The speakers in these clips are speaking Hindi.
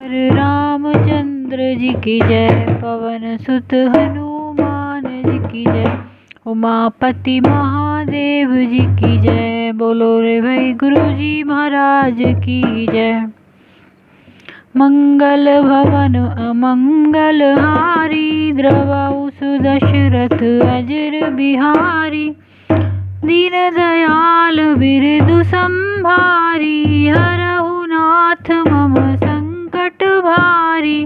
रामचंद्र जी की जय, पवन सुत हनुमान जी की जय, उमापति महादेव जी की जय। बोलो रे भाई गुरु जी महाराज की जय। मंगल भवन अमंगल हारी, द्रवहु सुदशरथ अजर बिहारी। दीन दयाल बिरदु संभारी, हरहु नाथ मम संकट भारी।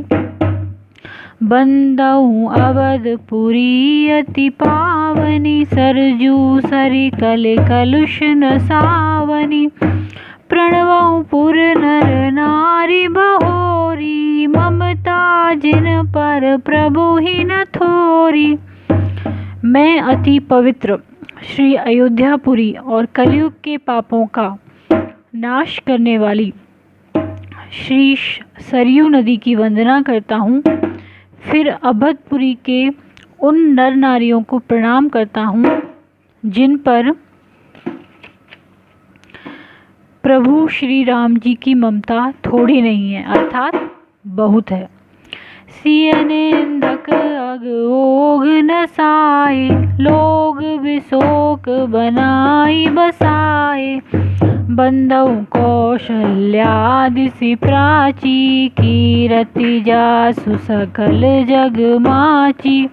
बंदहु अवधपुरी अति पावनी, सरजू सरिकल कलुष न सावनी। प्रणवहु पुर नर नारी बहोरी, ममता जिन पर प्रभु ही न थोरी। मैं अति पवित्र श्री अयोध्यापुरी और कलयुग के पापों का नाश करने वाली श्री सरयू नदी की वंदना करता हूँ। फिर अवधपुरी के उन नर नारियों को प्रणाम करता हूँ जिन पर प्रभु श्री राम जी की ममता थोड़ी नहीं है, अर्थात बहुत है। सियनेन्दक अग ओग न साए, लोग विशोक बनाई बसाए। बंदहु कौशल्यादिसि प्राची, कीरति जासु सकल जग माची।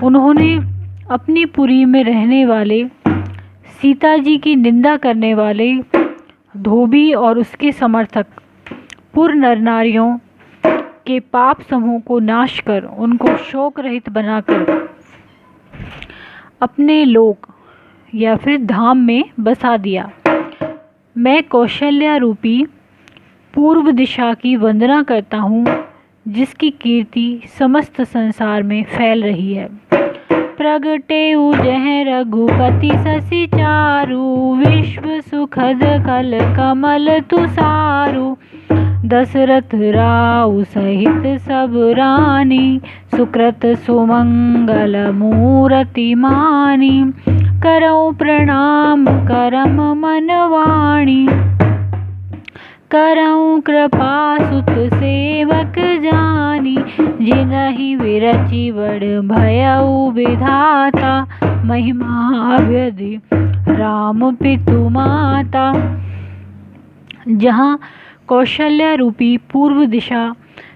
उन्होंने अपनी पुरी में रहने वाले, सीता जी की निंदा करने वाले धोबी और उसके समर्थक पुर नर नारियों के पाप समूह को नाश कर, उनको शोक रहित बनाकर अपने लोक या फिर धाम में बसा दिया। मैं कौशल्या रूपी पूर्व दिशा की वंदना करता हूँ, जिसकी कीर्ति समस्त संसार में फैल रही है। प्रगटेउ जह रघुपति शशि चारु, विश्व सुखद कल कमल तुषारु। दशरथ राउ सहित सब रानी, सुकृत सुमंगल मूरति मानी। करऊं प्रणाम करम मन वाणी, करऊं कृपा सुत सेवक जानी। जिनहि विरचि बड़ भयउ विधाता, महिमा व्यधि राम पितु माता। जहाँ कौशल्या रूपी पूर्व दिशा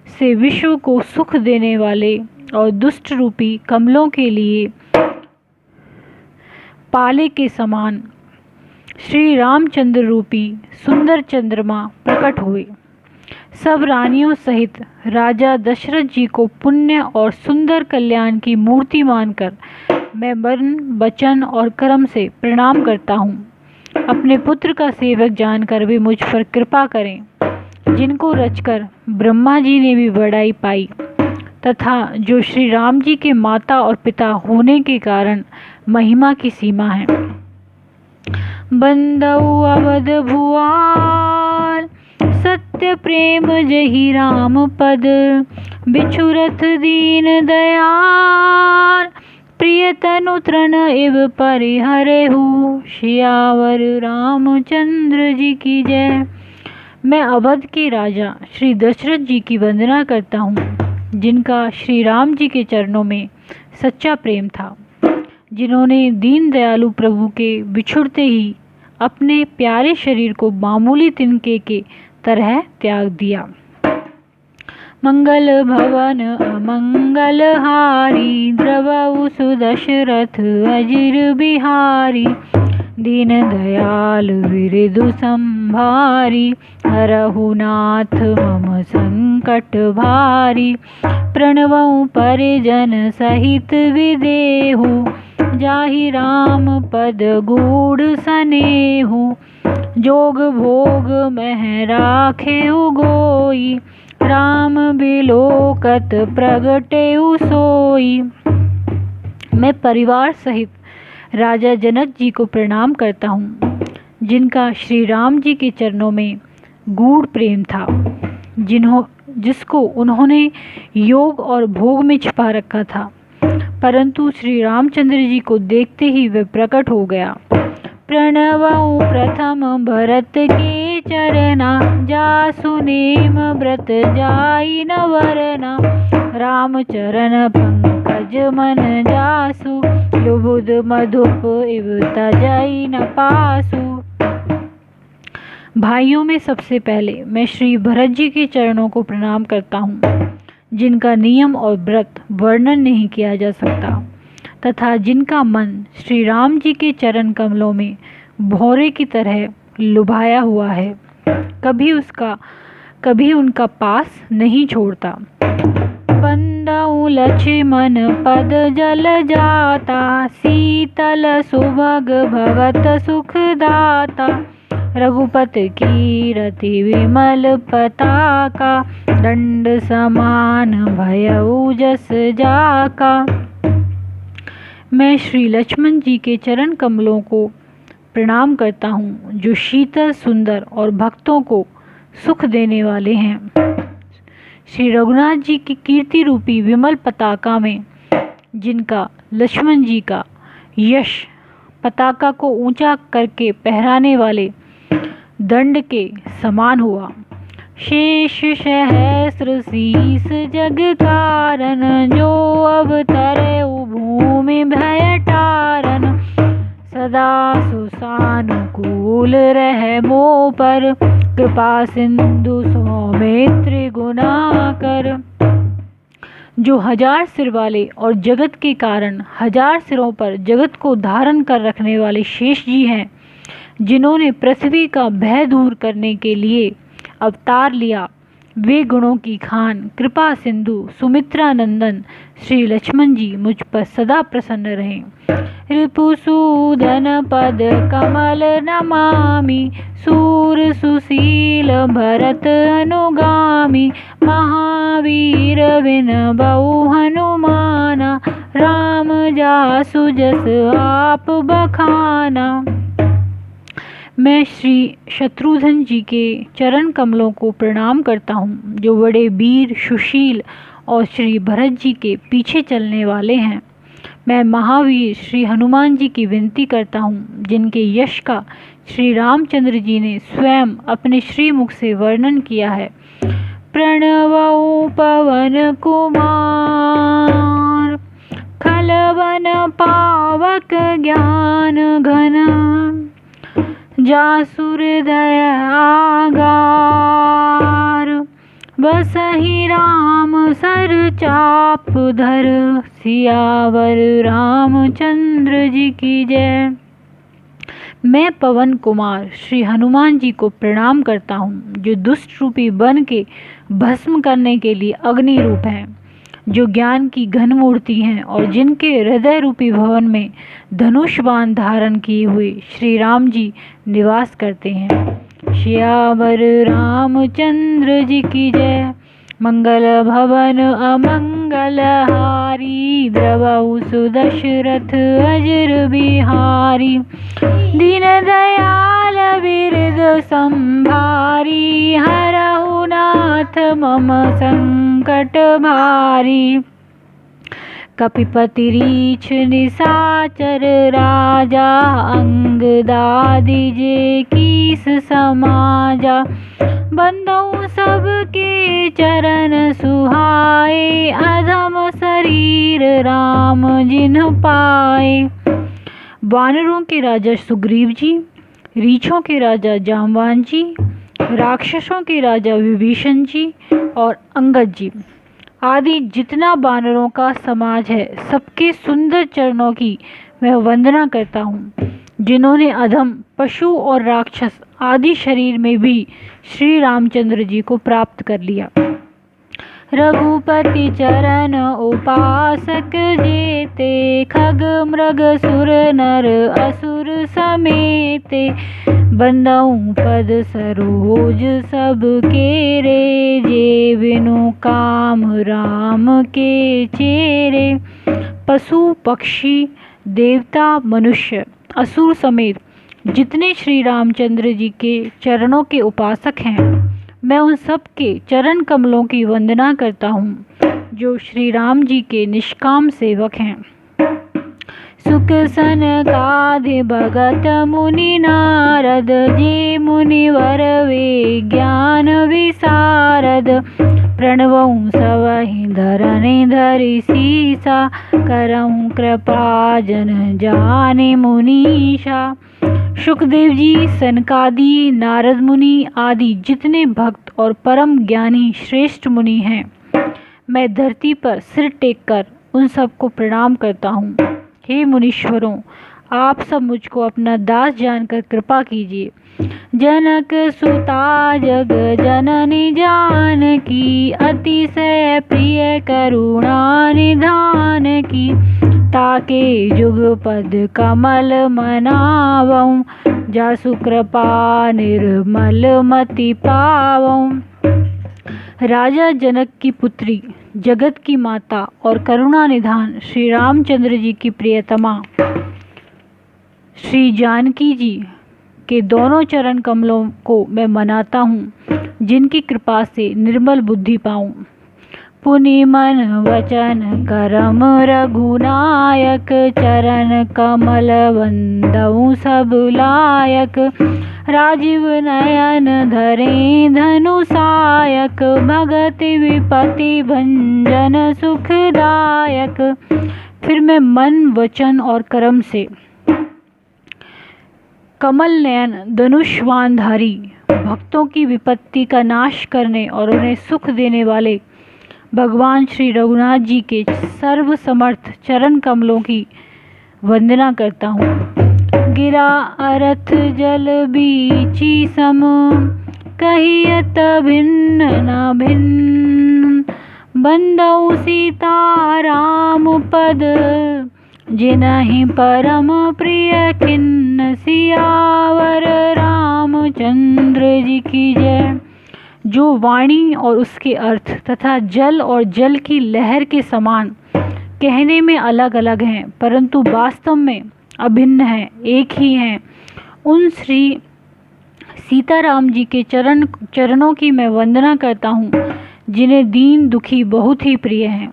से विश्व को सुख देने वाले और दुष्ट रूपी कमलों के लिए पाले के समान श्री रामचंद्र रूपी सुंदर चंद्रमा प्रकट हुए। सब रानियों सहित राजा दशरथ जी को पुण्य और सुंदर कल्याण की मूर्ति मानकर मैं मन वचन और कर्म से प्रणाम करता हूँ। अपने पुत्र का सेवक जानकर वे मुझ पर कृपा करें, जिनको रचकर ब्रह्मा जी ने भी बड़ाई पाई, तथा जो श्री राम जी के माता और पिता होने के कारण महिमा की सीमा है। बंदहु अवध भुआल, सत्य प्रेम जहि राम पद। बिछुरथ दीन दयाल, प्रिय तनु तृण इव परिहरेहु। सियावर रामचंद्र जी की जय। मैं अवध के राजा श्री दशरथ जी की वंदना करता हूँ, जिनका श्री राम जी के चरणों में सच्चा प्रेम था, जिन्होंने दीन दयालु प्रभु के बिछुड़ते ही अपने प्यारे शरीर को मामूली तिनके के तरह त्याग दिया। मंगल भवन अमंगल हारी, द्रवहु सुदशरथ अजिर बिहारी। दीन दयाल बिरदु संभारी, हरहु नाथ मम संकट भारी। प्रणवहु परिजन सहित विदेहु, जाहि राम पद गूढ़ सनेहु। जोग भोग मह राखेउ गोई, राम बिलोकत प्रगटेउ सोई। मैं परिवार सहित राजा जनक जी को प्रणाम करता हूँ, जिनका श्री राम जी के चरणों में गूढ़ प्रेम था, जिसको उन्होंने योग और भोग में छिपा रखा था, परंतु श्री रामचंद्र जी को देखते ही वह प्रकट हो गया। प्रणवऊ प्रथम भरत के चरना, जासु नेम व्रत जाई न वरना। राम चरण पंकज मन जासु, लुबुध मधुप इव तजई न पासु। भाइयों में सबसे पहले मैं श्री भरत जी के चरणों को प्रणाम करता हूँ, जिनका नियम और व्रत वर्णन नहीं किया जा सकता, तथा जिनका मन श्री राम जी के चरण कमलों में भौरे की तरह लुभाया हुआ है, कभी उनका पास नहीं छोड़ता। बंदऊ लक्ष्मण पद जल जाता, शीतल सुभग भगत सुखदाता। रघुपत कीरति विमल पताका, दंड समान भयउ जस जाका। मैं श्री लक्ष्मण जी के चरण कमलों को प्रणाम करता हूँ, जो शीतल सुंदर और भक्तों को सुख देने वाले हैं। श्री रघुनाथ जी की कीर्ति रूपी विमल पताका में, जिनका लक्ष्मण जी का यश पताका को ऊंचा करके पहराने वाले दंड के समान हुआ। शेष सहस्र शीस जग कारण, जो अवतरे भूमि भय टारन। सदा सुसानुकूल रह मो पर, कृपा सिंधु सौमित्र गुणाकर। जो 1000 सिर वाले और जगत के कारण 1000 सिरों पर जगत को धारण कर रखने वाले शेष जी हैं, जिन्होंने पृथ्वी का भय दूर करने के लिए अवतार लिया, वे गुणों की खान कृपा सिंधु सुमित्रा नंदन श्री लक्ष्मण जी मुझ पर सदा प्रसन्न रहें। रिपुसूदन पद कमल नमामि, सूर सुशील भरत अनुगामी। महावीर विनबऊ हनुमाना, राम जासु जस आप बखाना। मैं श्री शत्रुघ्न जी के चरण कमलों को प्रणाम करता हूँ, जो बड़े वीर सुशील और श्री भरत जी के पीछे चलने वाले हैं। मैं महावीर श्री हनुमान जी की विनती करता हूँ, जिनके यश का श्री रामचंद्र जी ने स्वयं अपने श्रीमुख से वर्णन किया है। प्रणवऊ पवन कुमार, खलवन पावक ज्ञान घन। जासुर दया आगार, बसहि राम सर चाप धर। सियावर रामचंद्र जी की जय। मैं पवन कुमार श्री हनुमान जी को प्रणाम करता हूँ, जो दुष्ट रूपी वन के भस्म करने के लिए अग्नि रूप हैं, जो ज्ञान की घन मूर्ति हैं और जिनके हृदय रूपी भवन में धनुष बाण धारण किए हुए श्री राम जी निवास करते हैं। श्यावर रामचंद्र जी की जय। मंगल भवन अमंगल हारी, द्रवऊ सुदशरथ अजर बिहारी। दीन दयाल बिरद संभारी, हरहु नाथ मम संकट भारी। कपिपति रीछ निशाचर राजा, अंगदादि जे कीस समाजा। बंदऊ सबके चरण सुहाए, अधम शरीर राम जिन्ह पाए। वानरों के राजा सुग्रीव जी, रीछों के राजा जामवान जी, राक्षसों के राजा विभीषण जी और अंगद जी आदि जितना वानरों का समाज है, सबके सुंदर चरणों की मैं वंदना करता हूँ, जिन्होंने अधम पशु और राक्षस आदि शरीर में भी श्री रामचंद्र जी को प्राप्त कर लिया। रघुपति चरण उपासक जेते, खग मृग सुर नर असुर समेते। बंदऊ पद सरोज सब केरे, जे बिनु काम राम के चेरे। पशु पक्षी देवता मनुष्य असुर समेत जितने श्री रामचंद्र जी के चरणों के उपासक हैं, मैं उन सब के चरण कमलों की वंदना करता हूँ, जो श्री राम जी के निष्काम सेवक हैं। सुख सनकादि भगत मुनि नारद, जे मुनिवर वे ज्ञान विसारद। प्रणवं सवहि धरनि धरि सीसा, करऊं कृपा जन जाने मुनीषा। शुकदेव जी, सनकादि, नारद मुनि आदि जितने भक्त और परम ज्ञानी श्रेष्ठ मुनि हैं, मैं धरती पर सिर टेककर उन सबको प्रणाम करता हूँ। हे मुनीश्वरों, आप सब मुझको अपना दास जानकर कृपा कीजिए। जनक सुता जग जननी जानकी, अतिशय प्रिय करुणा निधान की। ताके जुगपद कमल मनावऊं, जासु कृपा निर्मल मति पावऊं। राजा जनक की पुत्री, जगत की माता और करुणा निधान श्री रामचंद्र जी की प्रियतमा श्री जानकी जी के दोनों चरण कमलों को मैं मनाता हूँ, जिनकी कृपा से निर्मल बुद्धि पाऊँ। पुनि मन वचन करम रघुनायक, चरण कमल वंदऊं सब लायक। राजीव नयन धरे धनु सायक, भगति विपति भंजन सुखदायक। फिर मैं मन, वचन और कर्म से कमल नयन धनुष्वानधारी, भक्तों की विपत्ति का नाश करने और उन्हें सुख देने वाले भगवान श्री रघुनाथ जी के सर्व समर्थ चरण कमलों की वंदना करता हूँ। गिरा अरथ जल बीची सम, कहियत भिन्न न भिन्न। बंदऊ सीता राम पद, जिनहि परम प्रिय खिन्न। सियावर रामचंद्र जी की जय। जो वाणी और उसके अर्थ तथा जल और जल की लहर के समान कहने में अलग अलग हैं, परंतु वास्तव में अभिन्न हैं, एक ही हैं, उन श्री सीताराम जी के चरणों की मैं वंदना करता हूँ, जिन्हें दीन दुखी बहुत ही प्रिय हैं।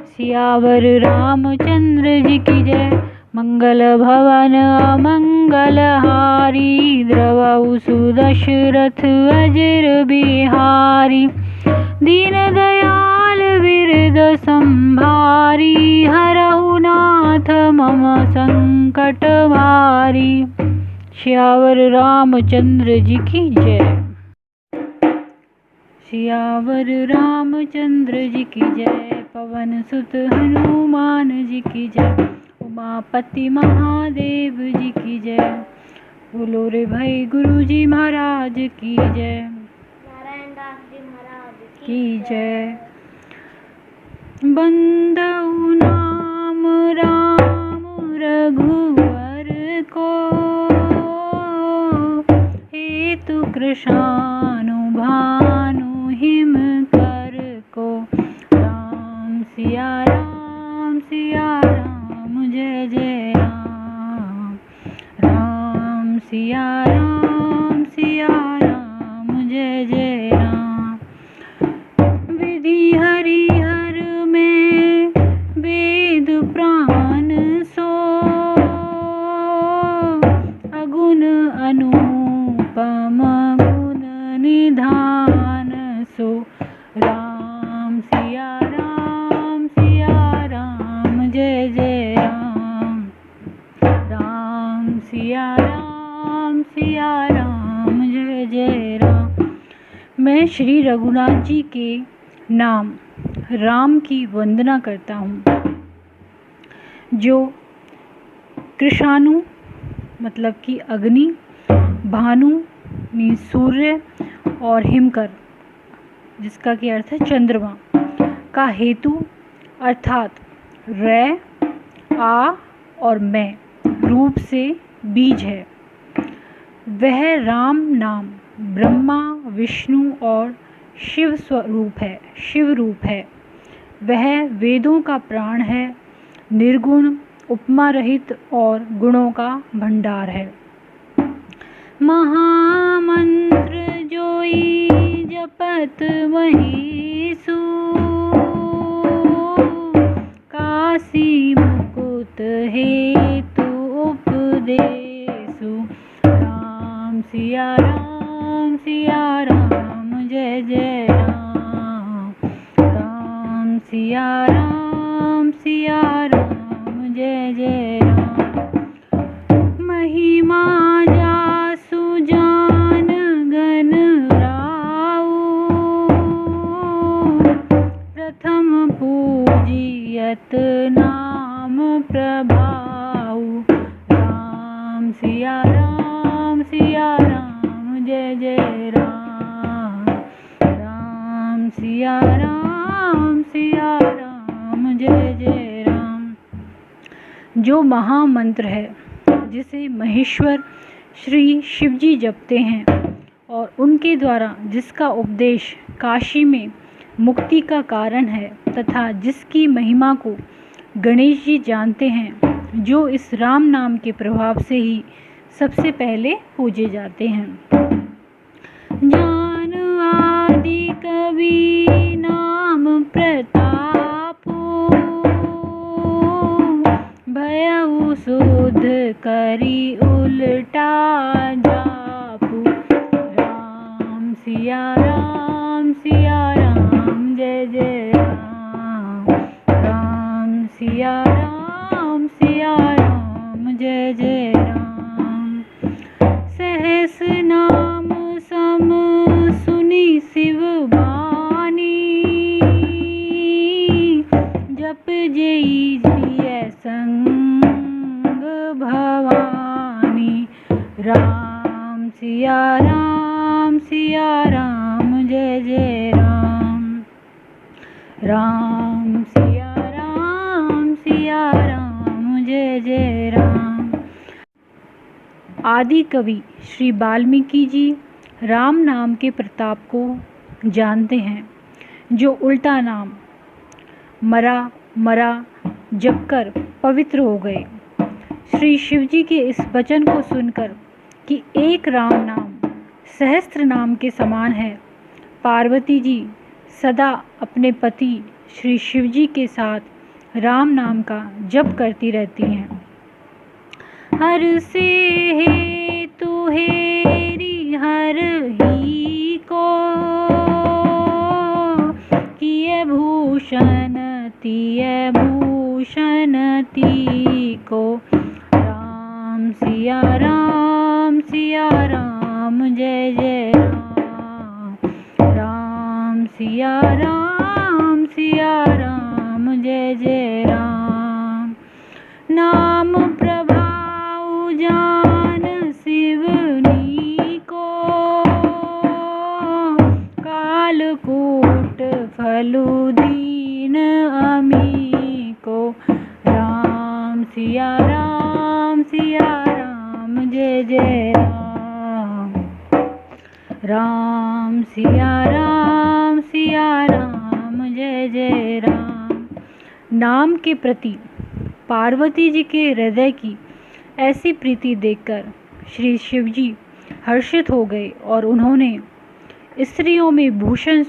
सियावर रामचंद्र जी की जय। मंगल भवन अमंगल हारी, द्रवऊ सुदशरथ अजर बिहारी। दीन दयाल विरद संभारी, हरहु नाथ मम संकट भारी। सियावर रामचंद्र जी की जय। सियावर रामचंद्र जी की जय। पवन सुत हनुमान जी की जय। उमापति महादेव जी की जय। बोलो रे भाई गुरु जी महाराज की जय। नारायण दास जी महाराज की जय। बंदऊ नाम राम रघुवर को, हेतु कृशानु भानु हिम कर को। राम सिया राम जय जय राम। राम सिया राम जय जय राम। विधि हरिहर में वेद प्राण सो, अगुण अनुपम गुण निधान सो। राम सिया राम जय जय राम। राम सिया राम जय जय राम। मैं श्री रघुनाथ जी के नाम राम की वंदना करता हूँ, जो कृशानु मतलब कि अग्नि, भानु मीन सूर्य, और हिमकर जिसका की अर्थ है चंद्रमा का हेतु अर्थात रै, आ और मैं रूप से बीज है। वह राम नाम ब्रह्मा, विष्णु और शिव रूप है। वह वेदों का प्राण है, निर्गुण, उपमा रहित और गुणों का भंडार है। महामंत्र जोई जपत वही सू, काशी मुकुट हित हेतु उपदेशु। राम सिया राम जय जय राम। राम सिया राम जय जय राम। महिमा जासु जान गन राउ, प्रथम पूजियत नाम प्रभाउ। राम सिया राम जय जय राम। राम सिया राम जय जय राम। जो महामंत्र है जिसे महेश्वर श्री शिवजी जपते हैं और उनके द्वारा जिसका उपदेश काशी में मुक्ति का कारण है तथा जिसकी महिमा को गणेश जी जानते हैं, जो इस राम नाम के प्रभाव से ही सबसे पहले पूजे जाते हैं। ज्ञान आदि कवि नाम प्रतापो, भयउ शोध करी उल्टा जापू। राम सिया राम जय जय राम। राम सिया राम जय जय राम। सहस नाम सम सुनी शिव बानी, जप जई जिय संग भवानी। राम सिया राम जय जय राम। राम सिया राम जय जय राम। आदि कवि श्री वाल्मीकि जी राम नाम के प्रताप को जानते हैं, जो उल्टा नाम मरा जपकर पवित्र हो गए। श्री शिवजी के इस वचन को सुनकर कि एक राम नाम सहस्त्र नाम के समान है, पार्वती जी सदा अपने पति श्री शिवजी के साथ राम नाम का जप करती रहती हैं। हर से हेतु हेरी हर ही को, किए भूषण तिय भूषण ती को। राम सिया राम जय जय राम। राम सिया राम जय जय राम। नाम प्रभाउ जान शिवनी को, कालकूट फलु दीन अमी को। राम सिया राम जय जय राम। राम सिया राम जय जय राम। नाम के प्रति पार्वती जी के हृदय की ऐसी प्रीति देखकर श्री शिवजी हर्षित हो गए और उन्होंने स्त्रियों में भूषण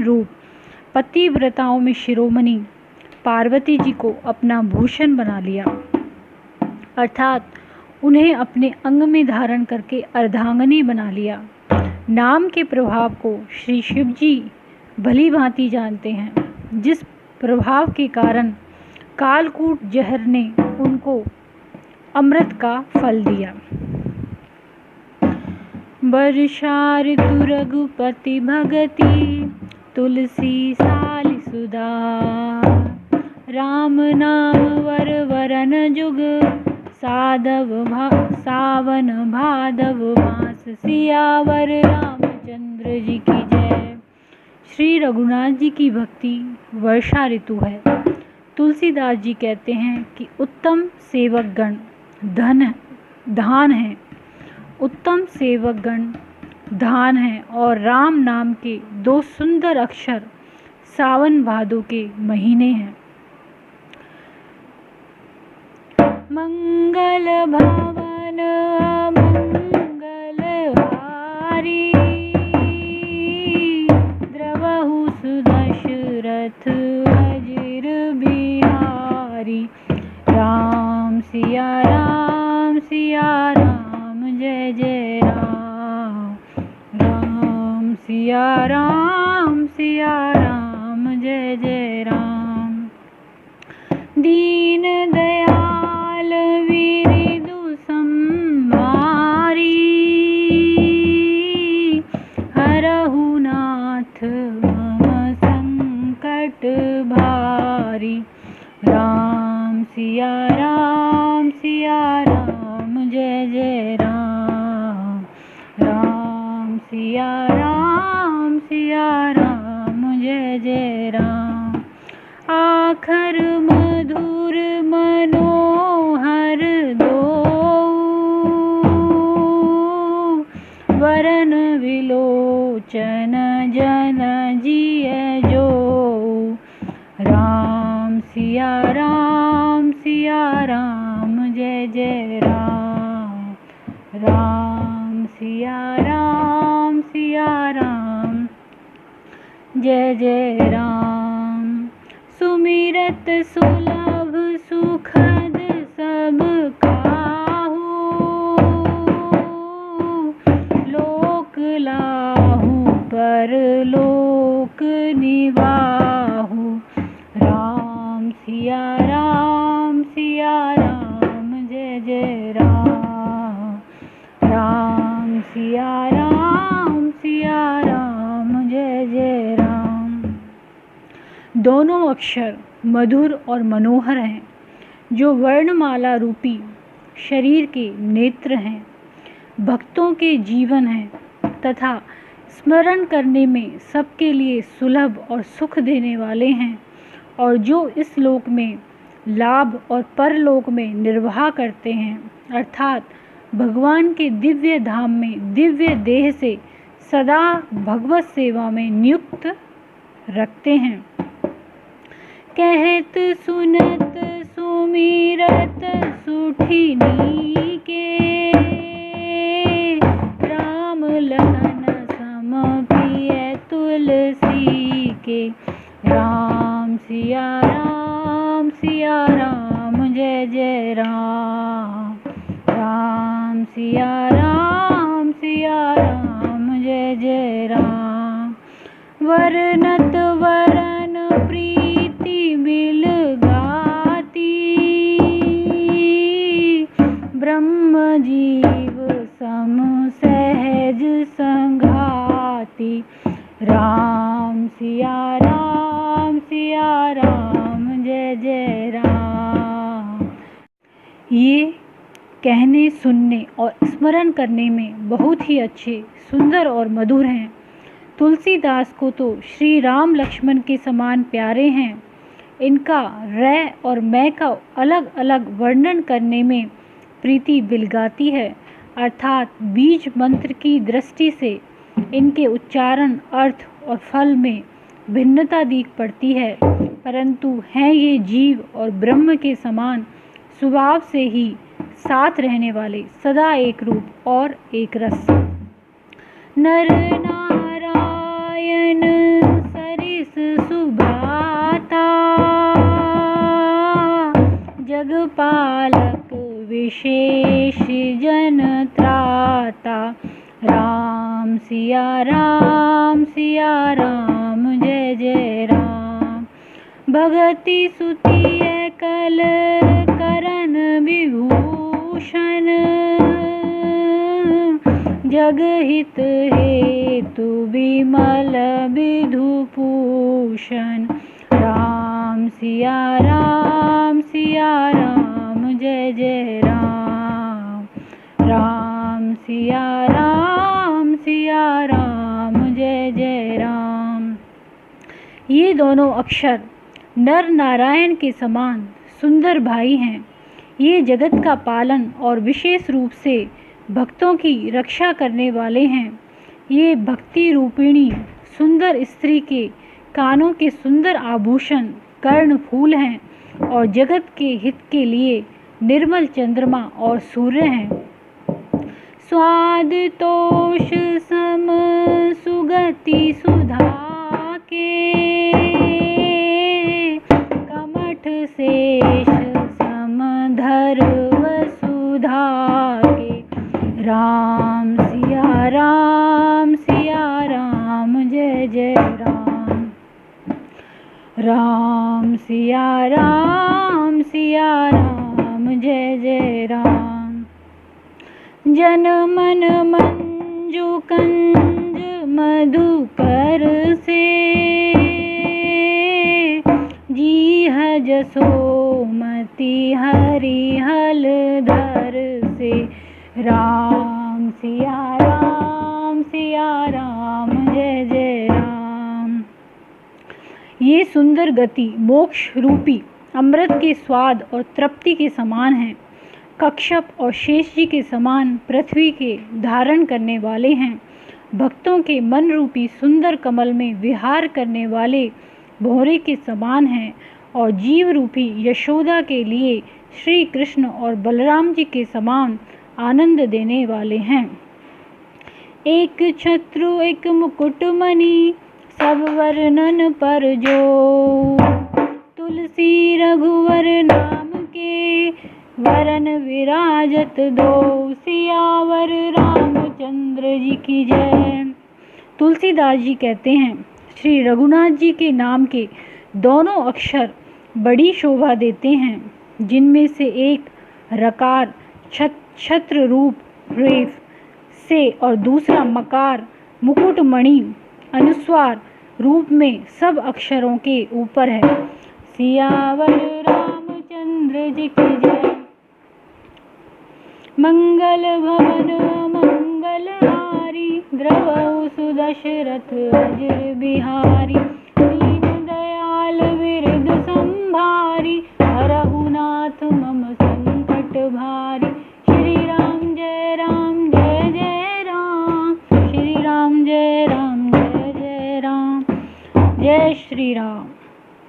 रूप पतिव्रताओं में शिरोमणि पार्वती जी को अपना भूषण बना लिया, अर्थात उन्हें अपने अंग में धारण करके अर्धांगिनी बना लिया। नाम के प्रभाव को श्री शिवजी भली भांति जानते हैं, जिस प्रभाव के कारण कालकूट जहर ने उनको अमृत का फल दिया। वर्षा ऋतु रघुपति भगति, तुलसी साली सुधा। राम नाम वरन जुग, सावन भादव मास। सियावर रामचंद्र जी की जय। श्री रघुनाथ जी की भक्ति वर्षा ऋतु है। तुलसीदास जी कहते हैं कि उत्तम सेवकगण धान है, उत्तम सेवकगण धान है, और राम नाम के दो सुंदर अक्षर सावन भादो के महीने हैं। मंगल भवन मंगल हारी, द्रवहु सुदशरथ अजिर बिहारी। सिया राम जय जय राम। राम सिया राम जय जय राम। दीन दयाल विरिदु संहारी, हरहु नाथ मम संकट भारी। राम सिया राम जय जय राम। राम सिया राम जय जय राम। आखर मधुर मनोहर दो, वरन विलोचन जन जिय जो। राम सिया राम जय जय राम। राम सिया राम जय जय राम। सुमिरत सुलभ सुखद सब काहू, लोक लाहू परलोक निवाहू। राम सिया राम जय जय राम। राम सिया राम जय जय राम। दोनों अक्षर मधुर और मनोहर हैं, जो वर्णमाला रूपी शरीर के नेत्र हैं, भक्तों के जीवन हैं तथा स्मरण करने में सबके लिए सुलभ और सुख देने वाले हैं, और जो इस लोक में लाभ और परलोक में निर्वाह करते हैं, अर्थात भगवान के दिव्य धाम में दिव्य देह से सदा भगवत सेवा में नियुक्त रखते हैं। कहत सुनत सुमिरत सुठिनी के, राम लखन सम प्रिय तुलसी के। राम सिया राम जय जय राम। राम सिया राम जय जय राम। वर्णत वरन प्रीति बिल गाती, ब्रह्म जीव सम सहज संघाती। राम सिया राम जय जय राम। ये कहने, सुनने और स्मरण करने में बहुत ही अच्छे, सुंदर और मधुर हैं। तुलसीदास को तो श्री राम लक्ष्मण के समान प्यारे हैं। इनका रै और मैं का अलग अलग वर्णन करने में प्रीति बिलगाती है, अर्थात बीज मंत्र की दृष्टि से इनके उच्चारण, अर्थ और फल में भिन्नता दिख पड़ती है, परंतु हैं ये जीव और ब्रह्म के समान स्वभाव से ही साथ रहने वाले, सदा एक रूप और एक रस। नर नारायण सरिस सुभाता, जगपालक विशेष जन त्राता। राम सिया राम जय जय राम। भगति सुति कल करन विभूषण, जगहित हेतु विमल विधुभूषण। राम सिया राम जय जय राम। राम सिया राम जय जय राम। ये दोनों अक्षर नर नारायण के समान सुंदर भाई हैं। ये जगत का पालन और विशेष रूप से भक्तों की रक्षा करने वाले हैं। ये भक्ति रूपिणी सुंदर स्त्री के कानों के सुंदर आभूषण कर्ण फूल हैं, और जगत के हित के लिए निर्मल चंद्रमा और सूर्य हैं। स्वाद तोष सम सुगति सुधा के, कमठ शेष समधर वसुधा के। राम सिया राम जय जय राम। राम सिया राम जय जय राम। जन मन मंजु कंज मधुकर से, जीह जसोमति हरिहल धर से। राम सिया राम जय जय राम। ये सुंदर गति मोक्ष रूपी अमृत के स्वाद और तृप्ति के समान है। कश्यप और शेष जी के समान पृथ्वी के धारण करने वाले हैं। भक्तों के मन रूपी सुंदर कमल में विहार करने वाले भौरे के समान हैं और जीव रूपी यशोदा के लिए श्री कृष्ण और बलराम जी के समान आनंद देने वाले हैं। एक छत्रु एक मुकुटमणि सब वर्णन पर जो, तुलसी रघुवर नाम के वरन विराजत दो। सियावर रामचंद्र जी की जय। तुलसीदास जी कहते हैं, श्री रघुनाथ जी के नाम के दोनों अक्षर बड़ी शोभा देते हैं, जिनमें से एक रकार छत्र रूप रेफ से और दूसरा मकार मुकुटमणि अनुस्वार रूप में सब अक्षरों के ऊपर है। सियावर रामचंद्र जी की जय। मंगल भवन मंगलहारी, द्रवहु सुदशरथ अजर बिहारी। दीन दयाल विरद संभारी, हरहु नाथ मम संकट भारी। श्री राम जय जय राम। श्री राम जय जय राम। जय श्री राम।